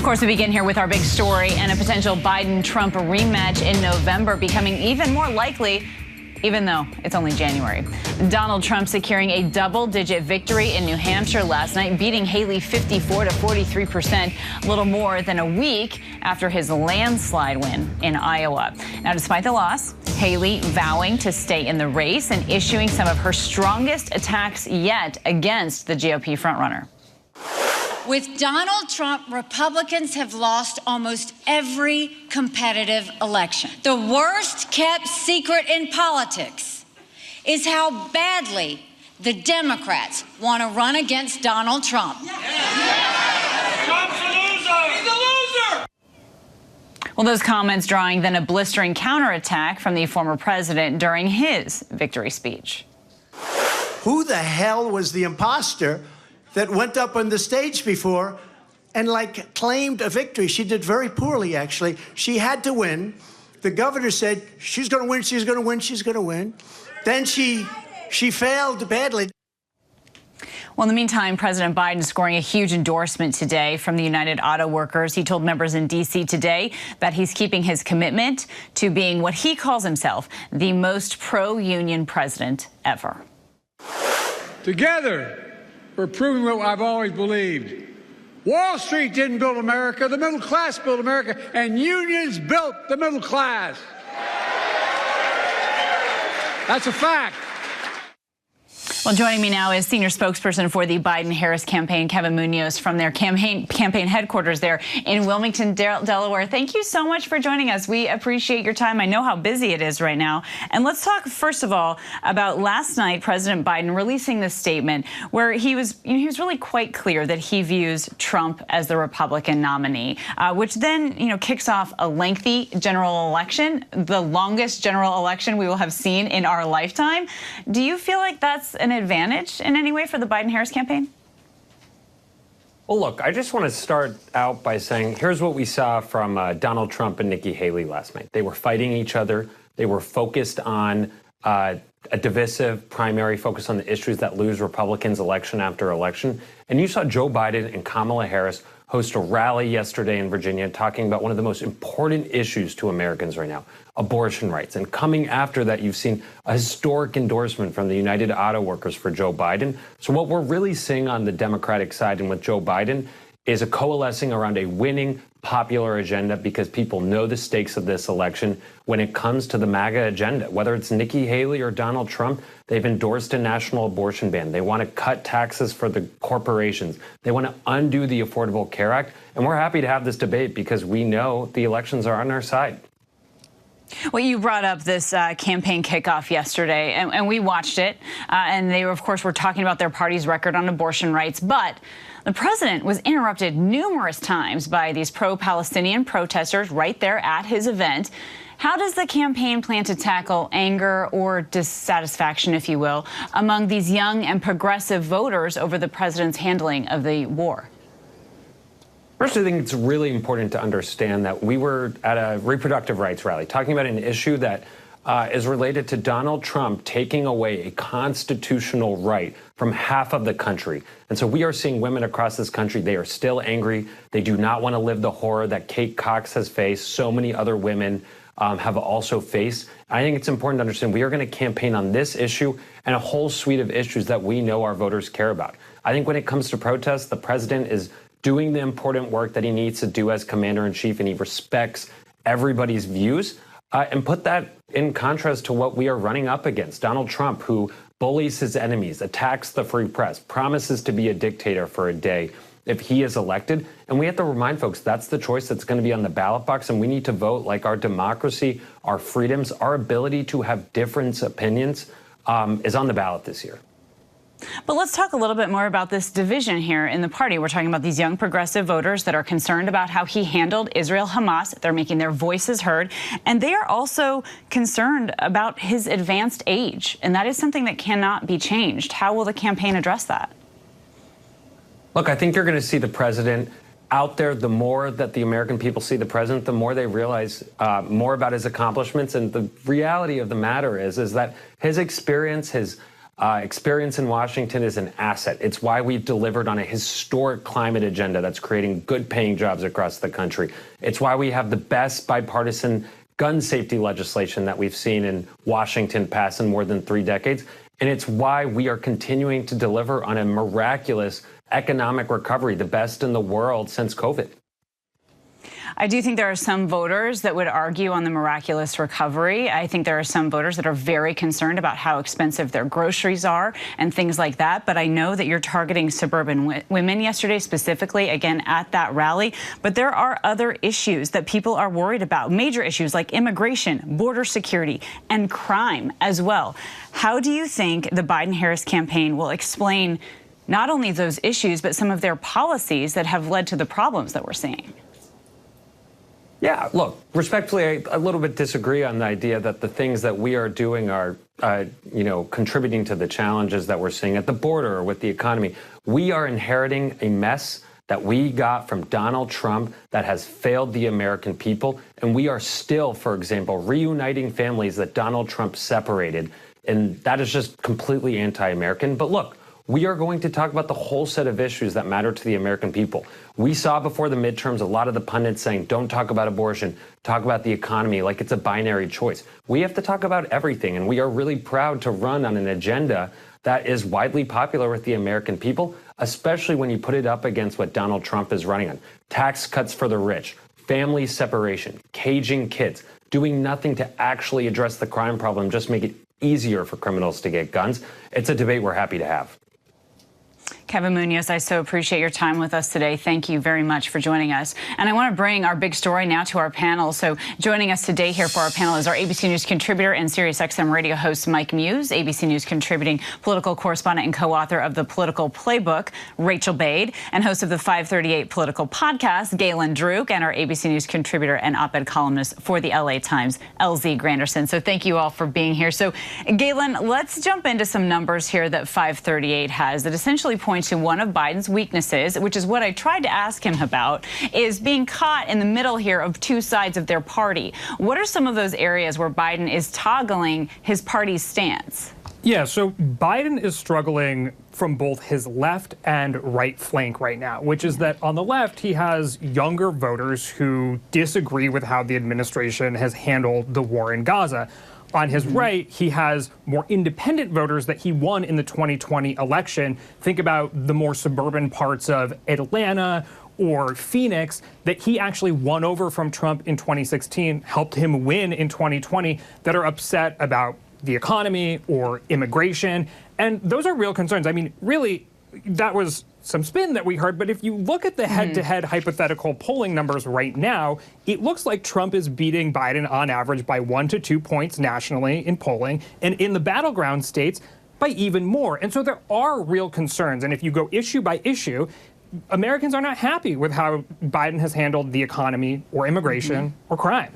course, we begin here with our big story and a potential Biden-Trump rematch in November becoming even more likely, even though it's only January. Donald Trump securing a double-digit victory in New Hampshire last night, beating Haley 54 to 43%, a little more than a week after his landslide win in Iowa. Now, despite the loss, Haley vowing to stay in the race and issuing some of her strongest attacks yet against the GOP frontrunner. With Donald Trump, Republicans have lost almost every competitive election. The worst kept secret in politics is how badly the Democrats want to run against Donald Trump. Trump's a loser! He's a loser! Well, those comments drawing then a blistering counterattack from the former president during his victory speech. Who the hell was the imposter that went up on the stage before and claimed a victory? She did very poorly, actually. She had to win. The governor said, she's going to win, she's going to win, she's going to win. Then she failed badly. Well, in the meantime, President Biden scoring a huge endorsement today from the United Auto Workers. He told members in D.C. today that he's keeping his commitment to being what he calls himself, the most pro-union president ever. Together, we're proving what I've always believed. Wall Street didn't build America, the middle class built America, and unions built the middle class. That's a fact. Well, joining me now is senior spokesperson for the Biden-Harris campaign, Kevin Munoz, from their campaign headquarters there in Wilmington, Delaware. Thank you so much for joining us. We appreciate your time. I know how busy it is right now. And let's talk, first of all, about last night, President Biden releasing this statement where he was really quite clear that he views Trump as the Republican nominee, which then, kicks off a lengthy general election, the longest general election we will have seen in our lifetime. Do you feel like that's an advantage in any way for the Biden-Harris campaign? Well, look, I just want to start out by saying here's what we saw from Donald Trump and Nikki Haley last night. They were fighting each other. They were focused on a divisive primary, focused on the issues that lose Republicans election after election. And you saw Joe Biden and Kamala Harris host a rally yesterday in Virginia talking about one of the most important issues to Americans right now, abortion rights. And coming after that, you've seen a historic endorsement from the United Auto Workers for Joe Biden. So what we're really seeing on the Democratic side and with Joe Biden is a coalescing around a winning popular agenda, because people know the stakes of this election when it comes to the MAGA agenda. Whether it's Nikki Haley or Donald Trump, they've endorsed a national abortion ban. They want to cut taxes for the corporations. They want to undo the Affordable Care Act. And we're happy to have this debate because we know the elections are on our side. Well, you brought up this campaign kickoff yesterday, and we watched it. And they, of course, were talking about their party's record on abortion rights. But the president was interrupted numerous times by these pro-Palestinian protesters right there at his event. How does the campaign plan to tackle anger or dissatisfaction, if you will, among these young and progressive voters over the president's handling of the war? First, I think it's really important to understand that we were at a reproductive rights rally talking about an issue that is related to Donald Trump taking away a constitutional right from half of the country. And so we are seeing women across this country. They are still angry. They do not want to live the horror that Kate Cox has faced. So many other women have also faced. I think it's important to understand we are going to campaign on this issue and a whole suite of issues that we know our voters care about. I think when it comes to protests, the president is doing the important work that he needs to do as commander-in-chief, and he respects everybody's views. And put that in contrast to what we are running up against. Donald Trump, who bullies his enemies, attacks the free press, promises to be a dictator for a day if he is elected. And we have to remind folks that's the choice that's going to be on the ballot box, and we need to vote like our democracy, our freedoms, our ability to have different opinions is on the ballot this year. But let's talk a little bit more about this division here in the party. We're talking about these young progressive voters that are concerned about how he handled Israel-Hamas. They're making their voices heard. And they are also concerned about his advanced age. And that is something that cannot be changed. How will the campaign address that? Look, I think you're going to see the president out there. The more that the American people see the president, the more they realize more about his accomplishments. And the reality of the matter is that his experience, his Experience in Washington is an asset. It's why we've delivered on a historic climate agenda that's creating good paying jobs across the country. It's why we have the best bipartisan gun safety legislation that we've seen in Washington pass in more than 3 decades. And it's why we are continuing to deliver on a miraculous economic recovery, the best in the world since COVID. I do think there are some voters that would argue on the miraculous recovery. I think there are some voters that are very concerned about how expensive their groceries are and things like that. But I know that you're targeting suburban women yesterday, specifically, again, at that rally. But there are other issues that people are worried about, major issues like immigration, border security, and crime as well. How do you think the Biden-Harris campaign will explain not only those issues, but some of their policies that have led to the problems that we're seeing? Yeah, look, respectfully, I a little bit disagree on the idea that the things that we are doing are, contributing to the challenges that we're seeing at the border or with the economy. We are inheriting a mess that we got from Donald Trump that has failed the American people. And we are still, for example, reuniting families that Donald Trump separated. And that is just completely anti-American. But look, we are going to talk about the whole set of issues that matter to the American people. We saw before the midterms a lot of the pundits saying, don't talk about abortion, talk about the economy like it's a binary choice. We have to talk about everything, and we are really proud to run on an agenda that is widely popular with the American people, especially when you put it up against what Donald Trump is running on. Tax cuts for the rich, family separation, caging kids, doing nothing to actually address the crime problem, just make it easier for criminals to get guns. It's a debate we're happy to have. Kevin Munoz, I so appreciate your time with us today. Thank you very much for joining us. And I want to bring our big story now to our panel. So joining us today here for our panel is our ABC News contributor and SiriusXM radio host, Mike Muse, ABC News contributing political correspondent and co-author of the Political Playbook, Rachel Bade, and host of the 538 Political Podcast, Galen Druk, and our ABC News contributor and op-ed columnist for the LA Times, LZ Granderson. So thank you all for being here. So Galen, let's jump into some numbers here that 538 has that essentially point to one of Biden's weaknesses, which is what I tried to ask him about, is being caught in the middle here of two sides of their party. What are some of those areas where Biden is toggling his party's stance? Yeah, so Biden is struggling from both his left and right flank right now, which is that on the left, he has younger voters who disagree with how the administration has handled the war in Gaza. On his right, he has more independent voters that he won in the 2020 election. Think about the more suburban parts of Atlanta or Phoenix that he actually won over from Trump in 2016, helped him win in 2020, that are upset about the economy or immigration. And those are real concerns. I mean, really, that was some spin that we heard, but if you look at the head-to-head hypothetical polling numbers right now, it looks like Trump is beating Biden on average by 1 to 2 points nationally in polling, and in the battleground states by even more. And so there are real concerns. And if you go issue by issue, Americans are not happy with how Biden has handled the economy or immigration or crime.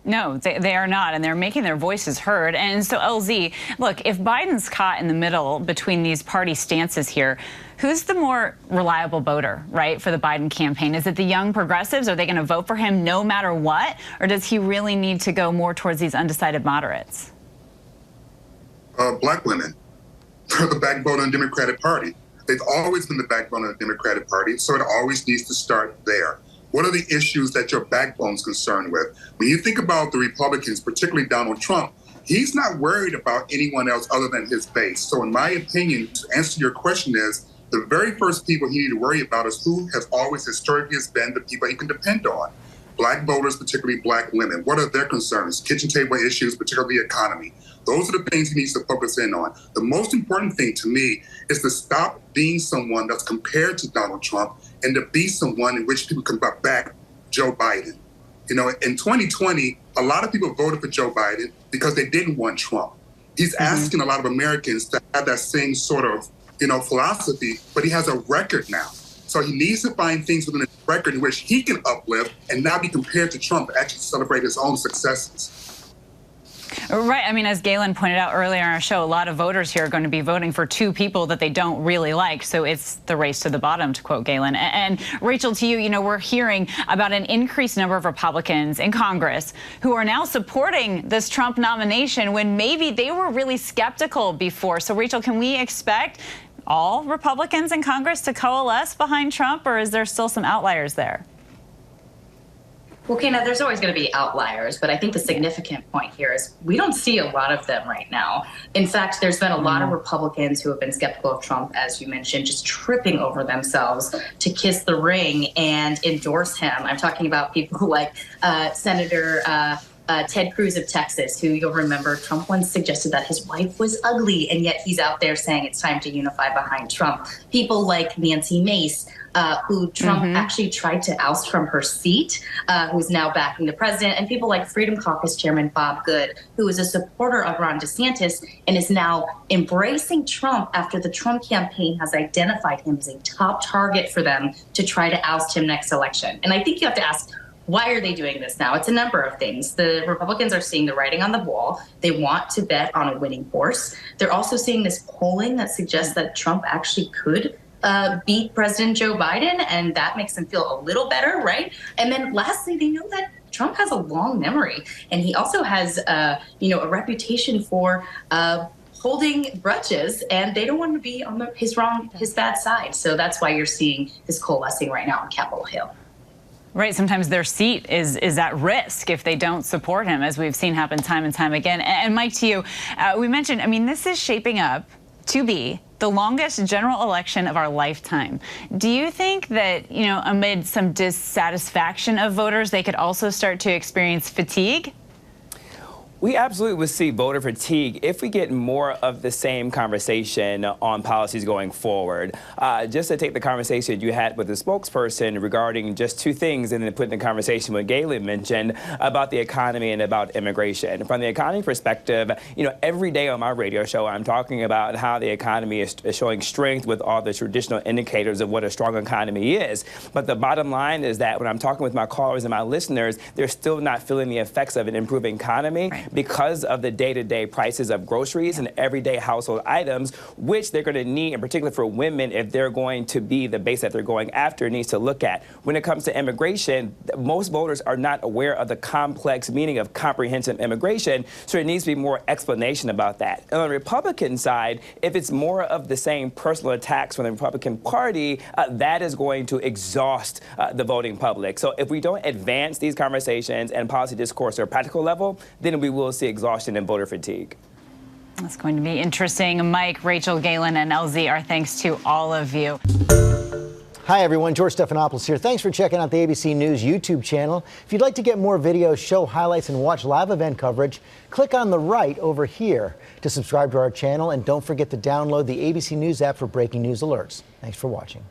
No, they are not, and they're making their voices heard. And so, LZ, look, if Biden's caught in the middle between these party stances here, who's the more reliable voter, right, for the Biden campaign? Is it the young progressives? Are they going to vote for him no matter what? Or does he really need to go more towards these undecided moderates? Black women are the backbone of the Democratic Party. They've always been the backbone of the Democratic Party, so it always needs to start there. What are the issues that your backbone's concerned with? When you think about the Republicans, particularly Donald Trump, he's not worried about anyone else other than his base. So in my opinion, to answer your question is, the very first people he need to worry about is who has always historically been the people he can depend on. Black voters, particularly black women. What are their concerns? Kitchen table issues, particularly the economy. Those are the things he needs to focus in on. The most important thing to me is to stop being someone that's compared to Donald Trump and to be someone in which people can back Joe Biden. You know, in 2020, a lot of people voted for Joe Biden because they didn't want Trump. He's asking a lot of Americans to have that same sort of, philosophy, but he has a record now. So he needs to find things within his record in which he can uplift and not be compared to Trump, but actually celebrate his own successes. Right. I mean, as Galen pointed out earlier in our show, a lot of voters here are going to be voting for two people that they don't really like. So it's the race to the bottom, to quote Galen. And Rachel, to you, we're hearing about an increased number of Republicans in Congress who are now supporting this Trump nomination when maybe they were really skeptical before. So, Rachel, can we expect all Republicans in Congress to coalesce behind Trump, or is there still some outliers there? Well, Kana, there's always going to be outliers, but I think the significant point here is we don't see a lot of them right now. In fact, there's been a lot of Republicans who have been skeptical of Trump, as you mentioned, just tripping over themselves to kiss the ring and endorse him. I'm talking about people like Senator Ted Cruz of Texas, who you'll remember Trump once suggested that his wife was ugly, and yet he's out there saying it's time to unify behind Trump. People like Nancy Mace, who Trump actually tried to oust from her seat, who's now backing the president, and people like Freedom Caucus Chairman Bob Good, who is a supporter of Ron DeSantis and is now embracing Trump after the Trump campaign has identified him as a top target for them to try to oust him next election. And I think you have to ask, why are they doing this now? It's a number of things. The Republicans are seeing the writing on the wall. They want to bet on a winning horse. They're also seeing this polling that suggests that Trump actually could beat President Joe Biden, and that makes them feel a little better, right? And then lastly, they know that Trump has a long memory, and he also has, a reputation for holding grudges, and they don't want to be on his bad side. So that's why you're seeing this coalescing right now on Capitol Hill. Right. Sometimes their seat is at risk if they don't support him, as we've seen happen time and time again. And Mike, to you, we mentioned, this is shaping up to be the longest general election of our lifetime. Do you think that, amid some dissatisfaction of voters, they could also start to experience fatigue? We absolutely will see voter fatigue if we get more of the same conversation on policies going forward. Just to take the conversation you had with the spokesperson regarding just two things, and then put in the conversation what Galen mentioned about the economy and about immigration. From the economy perspective, every day on my radio show, I'm talking about how the economy is showing strength with all the traditional indicators of what a strong economy is. But the bottom line is that when I'm talking with my callers and my listeners, they're still not feeling the effects of an improving economy. Right. Because of the day-to-day prices of groceries and everyday household items, which they're going to need, in particular for women, if they're going to be the base that they're going after, needs to look at. When it comes to immigration, most voters are not aware of the complex meaning of comprehensive immigration, so there needs to be more explanation about that. And on the Republican side, if it's more of the same personal attacks from the Republican Party, that is going to exhaust the voting public. So if we don't advance these conversations and policy discourse at a practical level, then we will see exhaustion and voter fatigue. That's going to be interesting. Mike, Rachel, Galen, and LZ, our thanks to all of you. Hi, everyone. George Stephanopoulos here. Thanks for checking out the ABC News YouTube channel. If you'd like to get more videos, show highlights, and watch live event coverage, click on the right over here to subscribe to our channel. And don't forget to download the ABC News app for breaking news alerts. Thanks for watching.